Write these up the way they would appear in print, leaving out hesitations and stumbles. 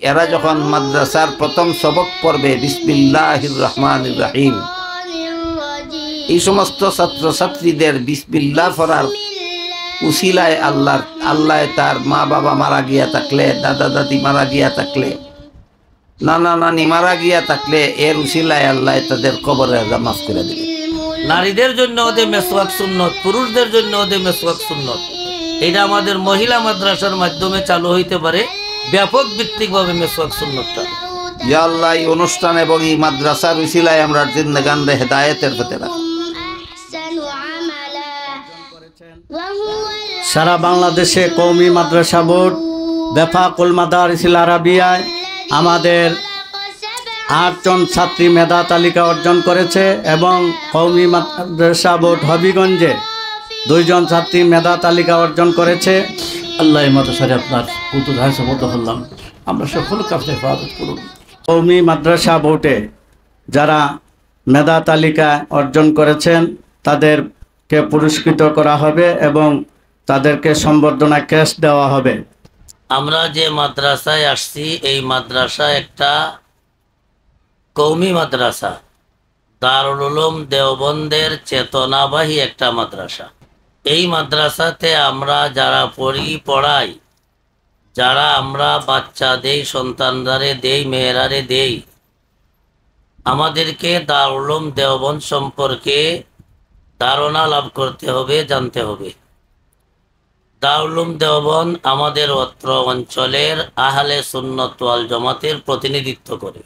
এরা যখন মাদ্রাসার প্রথম সবক পড়বে বিসমিল্লাহির রহমানির রহিম, এই সমস্ত ছাত্রছাত্রীদের বিসমিল্লাহ পড়ার উসিলায় আল্লাহ তার মা বাবা মারা গিয়া থাকলে, দাদা দাদি মারা গিয়া থাকলে, নানা নানি মারা গিয়া থাকলে এর উসিলায় আল্লাহ তাদের কবরে মাফ করে দিবে। নারীদের জন্য ওদের মেসওয়াক সুন্নত, পুরুষদের জন্য ওদের মেসওয়াক সুন্নত। এটা আমাদের মহিলা মাদ্রাসার মাধ্যমে চালু হইতে পারে ব্যাপক ভিত্তিকভাবে মেসওয়াক সুন্নতটা। ইয়া আল্লাহ, এই অনুষ্ঠান এবং এই মাদ্রাসার উসিলায় আমরা জিন্দেগানে হেদায়েতের পথে রাখি। সারা বাংলাদেশে কওমি মাদ্রাসা বোর্ড বেফাকুল মাদারিসিল আরাবিয়ায় আমাদের 8 জন ছাত্রী মেধা তালিকা অর্জন করেছে এবং কওমি মাদ্রাসা বোর্ড হবিগঞ্জে 2 জন ছাত্রী মেধা তালিকা অর্জন করেছে। আল্লাহ মাদ্রাসায় আপনার কুতুব হাসপাতাল হলাম, আমরা সকলকে আপনি হেফাজত করুন। কওমি মাদ্রাসা বোর্ডে যারা মেধা তালিকা অর্জন করেছেন তাদেরকে পুরস্কৃত করা হবে এবং তাদেরকে সম্বর্ধনা ক্যাশ দেওয়া হবে। আমরা যে মাদ্রাসায় আসছি এই মাদ্রাসা একটা কওমি মাদ্রাসা, দারুল উলুম দেওবন্দের চেতনাবাহী একটা মাদ্রাসা। এই মাদ্রাসাতে আমরা যারা পড়াই, যারা আমরা বাচ্চা দেই, সন্তানদারে দেই, মেয়েরারে দেই, আমাদেরকে দারুল উলুম দেওবন্দ সম্পর্কে ধারণা লাভ করতে হবে, জানতে হবে। দারুল উলুম দেওবন্দ আমাদের অত্র অঞ্চলের আহলে সুন্নাত ওয়াল জামাতের প্রতিনিধিত্ব করে।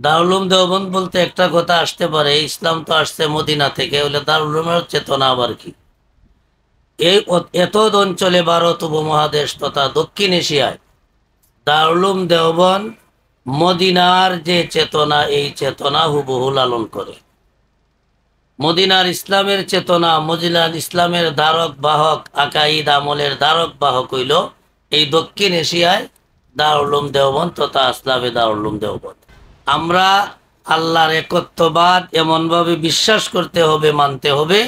দারুল উলুম দেওবন্দ বলতে একটা কথা আসতে পারে, ইসলাম তো আসছে মদিনা থেকে, হলে দারুল উলুমের চেতনা আবার কি? এই এত অঞ্চলে ভারত উপমহাদেশ তথা দক্ষিণ এশিয়ায় দারুল উলুম দেওবন্দ মদিনার যে চেতনা, এই চেতনা হুবহু লালন করে। মদিনার ইসলামের চেতনা, মদিনার ইসলামের ধারক বাহক, আকাইদ আমলের ধারক বাহক হইল এই দক্ষিণ এশিয়ায় দারুল উলুম দেওবন্দ তথা ইসলামে দারুল উলুম দেওবন্দ। আমরা আল্লাহর একত্ববাদ এমনভাবে বিশ্বাস করতে হবে, মানতে হবে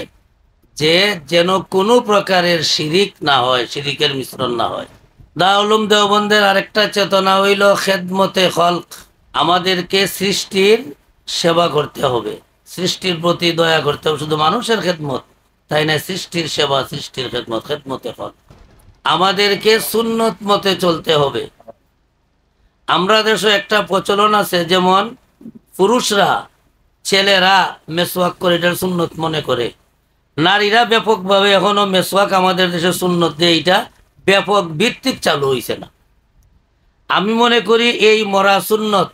যে যেন কোনো প্রকারের শিরিক না হয়, শিরিকের মিশ্রণ না হয়। দারুল উলুম দেওবন্দের আরেকটা চেতনা হইল খেদমতে খলক, আমাদেরকে সৃষ্টির সেবা করতে হবে, সৃষ্টির প্রতি দয়া করতে হবে। শুধু মানুষের খেদমত তাই না, সৃষ্টির সেবা, সৃষ্টির খেদমত, খেদমতে খলক। আমাদেরকে সুন্নত মতে চলতে হবে। আমরা দেশে একটা প্রচলন আছে, যেমন পুরুষরা, ছেলেরা মেসওয়াক করে, এটার সুন্নত মনে করে। নারীরা ব্যাপকভাবে এখনো মেসওয়াক আমাদের দেশে সুন্নত দিয়ে এটা ব্যাপক ভিত্তিক চালু হয়েছে না। আমি মনে করি এই মরা সুন্নত,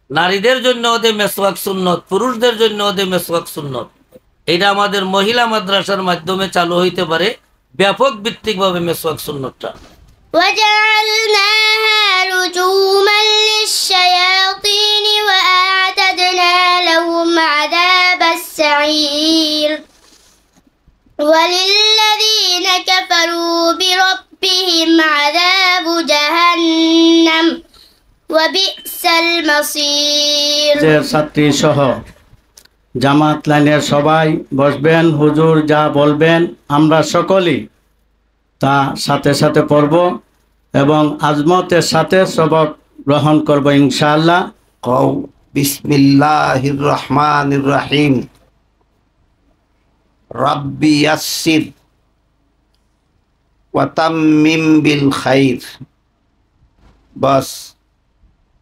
নারীদের জন্য ওদের মেসওয়াক সুন্নত, পুরুষদের জন্য ওদের মেসওয়াক সুন্নত, এটা আমাদের মহিলা মাদ্রাসার মাধ্যমে চালু হইতে পারে ব্যাপক ভিত্তিকভাবে মেসওয়াক সুন্নতটা। وجعلناها رجوما للشياطين وأعتدنا لهم عذاب السعير وللذين كفروا بربهم عذاب جهنم وبئس المصير। ছাত্রী সহ জামাত লাইনের সবাই বসবেন, হুজুর যা বলবেন আমরা সকলেই তা সাথে সাথে পড়ব এবং আজমতের সাথে সবক গ্রহণ করব ইনশাআল্লাহ। কও বিসমিল্লাহির রহমানির রহিম, রাব্বি ইয়াসসির ওয়া তাম্মিম বিল খাইর। বাস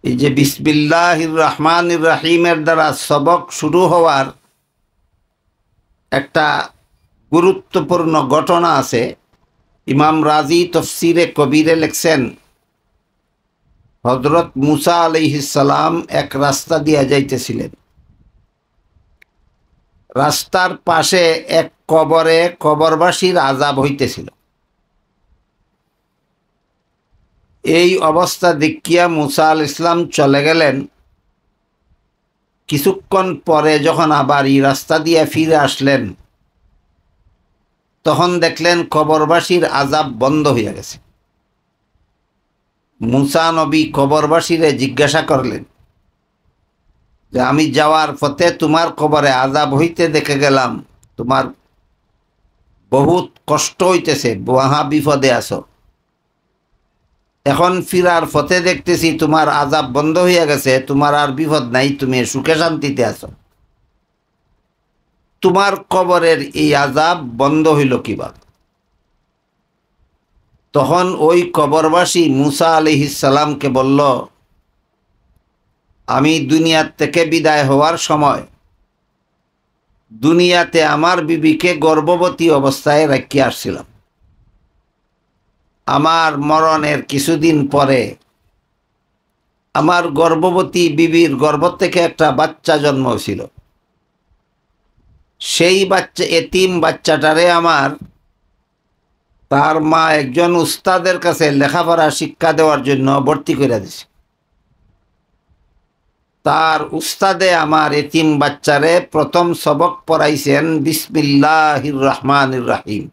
এই যে বিসমিল্লাহির রহমানির রহিমের দ্বারা সবক শুরু হওয়ার একটা গুরুত্বপূর্ণ ঘটনা আছে। ইমাম রাজি তফসিরে কবিরে লেখছেন, হযরত মুসা আলাইহিস সালাম এক রাস্তা দিয়া যাইতেছিলেন। রাস্তার পাশে এক কবরে কবরবাসীর আযাব হইতেছিল। এই অবস্থা দেখিয়া মুসা আলাইহিস সালাম চলে গেলেন। কিছুক্ষণ পরে যখন আবার এই রাস্তা দিয়া ফিরে আসলেন, তখন দেখলেন কবরবাসীর আযাব বন্ধ হয়ে গেছে। মুসা নবী কবরবাসীরে জিজ্ঞাসা করলেন যে আমি যাওয়ার পথে তোমার কবরে আযাব হইতে দেখে গেলাম, তোমার বহুত কষ্ট হইতেছে, মহা বিপদে আছো। এখন ফিরার পথে দেখতেছি তোমার আযাব বন্ধ হয়ে গেছে, তোমার আর বিপদ নাই, তুমি সুখে শান্তিতে আছো। তোমার কবরের এই আযাব বন্ধ হইল কিভাবে? তখন ওই কবরবাসী মুসা আলাইহিস সালামকে বলল, আমি দুনিয়ার থেকে বিদায় হওয়ার সময় দুনিয়াতে আমার বিবিকে গর্ভবতী অবস্থায় রেখে আসছিলাম। আমার মরণের কিছুদিন পরে আমার গর্ভবতী বিবির গর্ভ থেকে একটা বাচ্চা জন্ম হয়েছিল। সেই বাচ্চা, এতিম বাচ্চাটারে আমার তার মা একজন উস্তাদের কাছে লেখাপড়া শিক্ষা দেওয়ার জন্য ভর্তি করে দিছে। তার উস্তাদে আমার এতিম বাচ্চারে প্রথম সবক পড়াইছেন বিসমিল্লাহির রহমানির রহিম।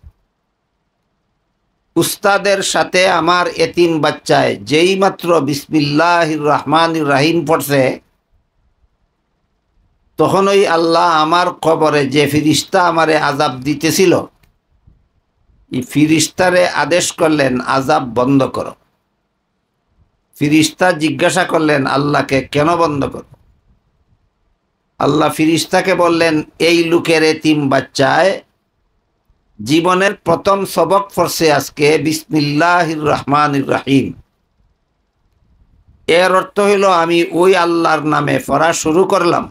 উস্তাদের সাথে আমার এতিম বাচ্চায় যেই মাত্র বিসমিল্লাহির রহমানির রহিম পড়ছে, তখনই আল্লাহ আমার কবরে যে ফিরিস্তা আমারে আযাব দিতেছিল, এই ফিরিস্তারে আদেশ করলেন আযাব বন্ধ করো। ফিরিস্তা জিজ্ঞাসা করলেন আল্লাহকে, কেন বন্ধ করো? আল্লাহ ফিরিস্তাকে বললেন, এই লোকের এতিম বাচ্চায় জীবনের প্রথম সবক পড়ছে আজকে বিসমিল্লাহির রহমানির রহিম। এর অর্থ হইল আমি ওই আল্লাহর নামে পড়া শুরু করলাম,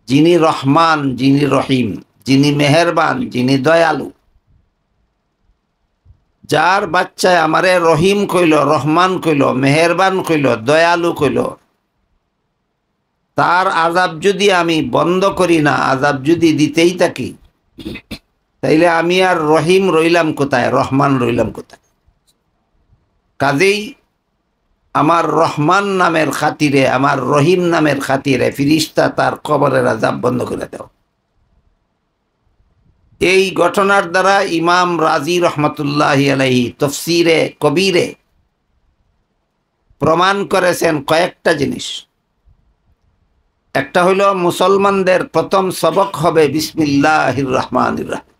যিনি রহমান, যিনি রহিম, যিনি মেহেরবান, যিনি দয়ালু। যার বাচ্চায় আমারে রহিম কইল, রহমান কইল, মেহেরবান কইল, দয়ালু কইল, তার আযাব যদি আমি বন্ধ করি না, আযাব যদি দিতেই থাকি, তাইলে আমি আর রহিম রইলাম কোথায়, রহমান রইলাম কোথায়? কাজেই আমার রহমান নামের খাতিরে, আমার রহিম নামের খাতিরে ফিরিস্তা তার কবরের আযাব বন্ধ করে দাও। এই ঘটনার দ্বারা ইমাম রাজি রহমতুল্লাহি আলাইহি তফসিরে কবিরে প্রমাণ করেছেন কয়েকটা জিনিস। একটা হইল মুসলমানদের প্রথম সবক হবে বিসমিল্লাহির রহমানির রহিম।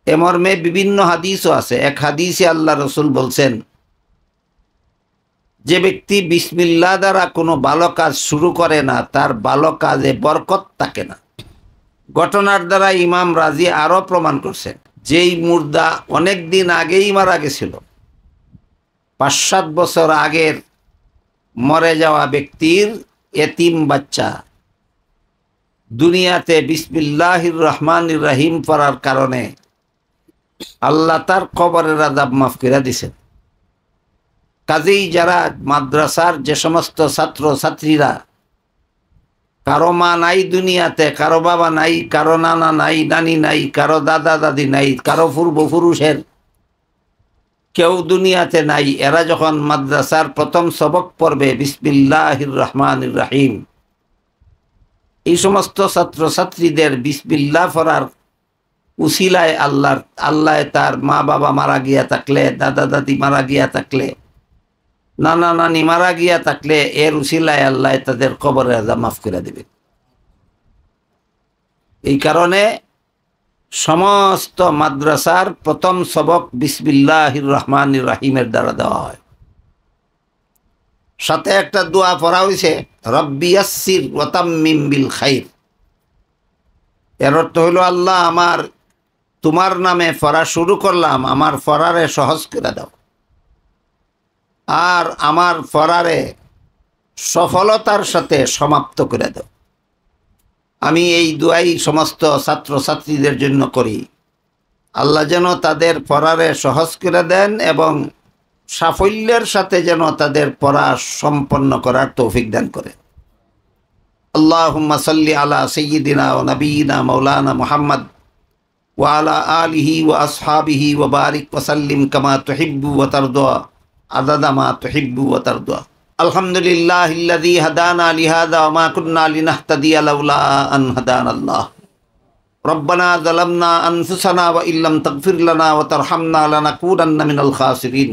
এ মর্মে বিভিন্ন হাদিসও আছে। এক হাদিসে আল্লাহ রসুল বলছেন, যে ব্যক্তি বিসমিল্লাহ দ্বারা কোনো ভালো কাজ শুরু করে না, তার ভালো কাজে বরকত থাকে না। ঘটনার দ্বারা ইমাম রাজি আরো প্রমাণ করছেন, যেই মুর্দা অনেক দিন আগেই মারা গেছিল, 5-7 বছর আগের মরে যাওয়া ব্যক্তির এতিম বাচ্চা দুনিয়াতে বিসমিল্লাহির রহমানির রহিম পড়ার কারণে আল্লাহ তার কবরের আযাব মাফ করে দিছেন। কাজেই যারা মাদ্রাসার যে সমস্ত ছাত্র ছাত্রীরা, কারো মা নাই দুনিয়াতে, কারো বাবা নাই, কারো নানা নাই, নানি নাই, কারো দাদা দাদি নাই, কারো পূর্বপুরুষের কেউ দুনিয়াতে নাই, এরা যখন মাদ্রাসার প্রথম সবক পড়বে বিসমিল্লাহির রহমানির রহিম, এই সমস্ত ছাত্র ছাত্রীদের বিসমিল্লাহ পড়ার উসিলায় আল্লাহ তার মা বাবা মারা গিয়া থাকলে, দাদা দাদি মারা গিয়া থাকলে, নানা নানি মারা গিয়া থাকলে, এর উসিলায় আল্লাহ তাদের কবরের আযাব মাফ করে দেবে। এই কারণে সমস্ত মাদ্রাসার প্রথম সবক বিসমিল্লাহির রহমানির রহিমের দ্বারা দেওয়া হয়। সাথে একটা দোয়া পড়া হয়েছে, রব্বি ইয়াসসির ওয়া তাম্মিম বিল খাইর। এর অর্থ হলো, আল্লাহ আমার তোমার নামে পড়া শুরু করলাম, আমার পড়ারে সহজ করে দাও, আর আমার পড়ারে সফলতার সাথে সমাপ্ত করে দাও। আমি এই দোয়াই সমস্ত ছাত্র ছাত্রীদের জন্য করি, আল্লাহ যেন তাদের পড়ারে সহজ করে দেন এবং সাফল্যের সাথে যেন তাদের পড়া সম্পন্ন করার তৌফিক দান করে। আল্লাহুম্মা সাল্লি আলা সাইয়্যিদিনা ওয়া নাবিয়িনা মাওলানা মুহাম্মদ ওয়া আলা আলিহি ওয়া আসহাবিহি ওয়া বারিক ওয়া সাল্লিম কামা তুহিব্বু ওয়া তারদা আদাদা মা তুহিব্বু ওয়া তারদা। আলহামদুলিল্লাহিল্লাযী হাদানা লিহাযা ওয়া মা কুন্না লিনাহতাদিয়া লাউলা আন হাদানাল্লাহ। রব্বানা যালামনা আনফুসানা ওয়া ইল্লাম তাগফির লানা ওয়া তারহামনা লানাকুনান্না মিনাল খাসিরিন।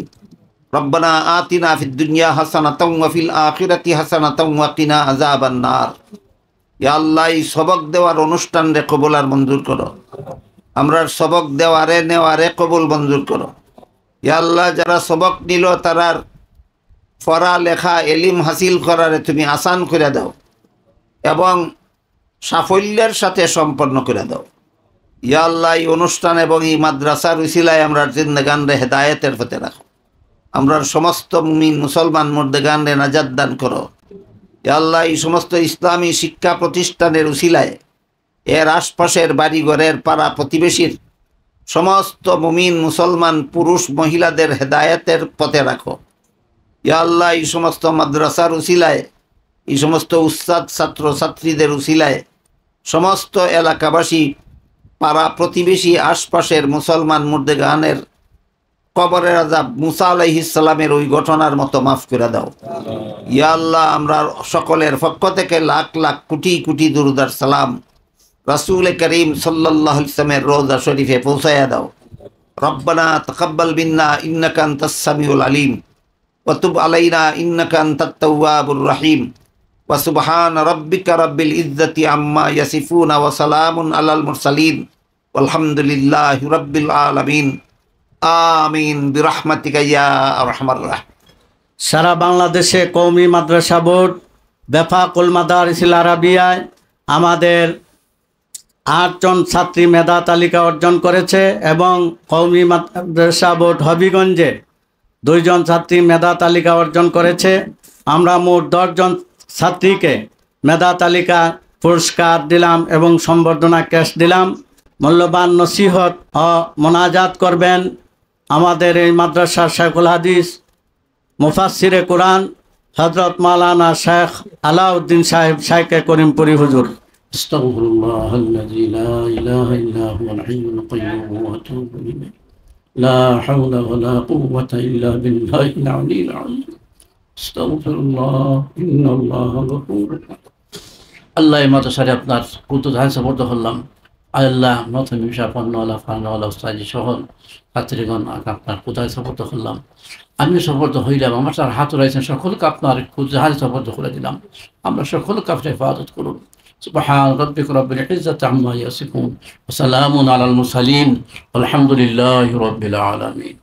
রব্বানা আতিনা ফিদ দুনিয়া হাসানাতাও ওয়া ফিল আখিরাতি হাসানাতাও ওয়া কিনা আযাবান নার। ইয়া আল্লাহ, এই সবক দেওয়ার অনুষ্ঠান রে কবুল আর মঞ্জুর করো। আমরার সবক দেওয়ারে নেওয়ারে কবুল মঞ্জুর করো। ইয়া আল্লাহ যারা সবক নিল তারার পড়া লেখা এলিম হাসিল করারে তুমি আসান করে দাও এবং সাফল্যের সাথে সম্পন্ন করে দাও। ইয়া আল্লাহ এই অনুষ্ঠান এবং এই মাদ্রাসার উসিলায় আমরা জিন্দেগানরে হেদায়েতের পথে রাখো। আমরা সমস্ত মুমিন মুসলমান মুর্দেগানরে নাজাত দান করো। ইয়া আল্লাহ এই সমস্ত ইসলামী শিক্ষা প্রতিষ্ঠানের উসিলায় এর আশপাশের বাড়িঘরের পাড়া প্রতিবেশীর সমস্ত মুমিন মুসলমান পুরুষ মহিলাদের হেদায়েতের পথে রাখো। ইয়া আল্লাহ এই সমস্ত মাদ্রাসার উসিলায় এই সমস্ত উস্তাদ ছাত্র ছাত্রীদের উসিলায় সমস্ত এলাকাবাসী পাড়া প্রতিবেশী আশপাশের মুসলমান মুর্দেগানের কবরের আযাব মুসা আলাইহিস সালামের ওই ঘটনার মতো মাফ করে দাও। ইয়া আল্লাহ আমরা সকলের পক্ষ থেকে লাখ লাখ কোটি কোটি দুরূদ আর সালাম রাসূল করিম সাল্লাল্লাহু আলাইহি ওয়াসাল্লামের রওজা শরীফে পৌঁছায়া দাও। রব্বানা তাকাব্বাল মিন্না ইন্নাকা আনতাস সামিউল আলিম ওয়া তুব আলাইনা ইন্নাকা আনতাত তাওয়াবুর রহিম ওয়া সুবহান রাব্বিকা রাব্বিল ইজ্জাতি আম্মা ইয়াসিফুন ওয়া সালামুন আলাল মুরসালিন ওয়ালহামদুলিল্লাহি রাব্বিল আলামিন। আমিন বিরহমাতিকা ইয়া আরহামার রাহিম। সারা বাংলাদেশে কওমি মাদ্রাসা বোর্ড বেফাকুল মাদারিসিল আরাবিয়ায় আমাদের 8 জন ছাত্রী মেধা তালিকা অর্জন করেছে এবং কওমি মাদ্রাসা বোর্ড হবিগঞ্জে 2 জন ছাত্রী মেধা তালিকা অর্জন করেছে। আমরা মোট 10 জন ছাত্রীকে মেধা তালিকা পুরস্কার দিলাম এবং সম্বর্ধনা ক্যাশ দিলাম। মূল্যবান নসিহত ও মোনাজাত করবেন আমাদের এই মাদ্রাসার শাইখুল হাদিস মুফাসসিরে কুরআন হযরত মাওলানা শেখ আলাউদ্দিন সাহেব শাইখে করিমপুরি হুজুর। أستغفر الله الذي لا إله إلا هو الحي القيوم وأتوب إليه لا حول ولا قوة إلا بالله العلي العظيم أستغفر الله إن الله غفور আল্লাহ এই মাদ্রাসারে আপনার কুতুব হাদিস সপর্দ করলাম। আল্লাহ নতুন মিশাপন্নওয়ালা ফানওয়ালা উস্তাদি সহ ছাত্রীগণ আপনার কুতুব সপর্দ করলাম। আমি সপর্দ হইলাম, আমার তার হাত রয়েছেন, সকলকে আপনার কুতুব হাদিস সপর্দ করে দিলাম। আমরা সকলকে আপনি হেফাজত করুন। سبحان ربك رب العزة عما يصفون وسلام على المرسلين والحمد لله رب العالمين.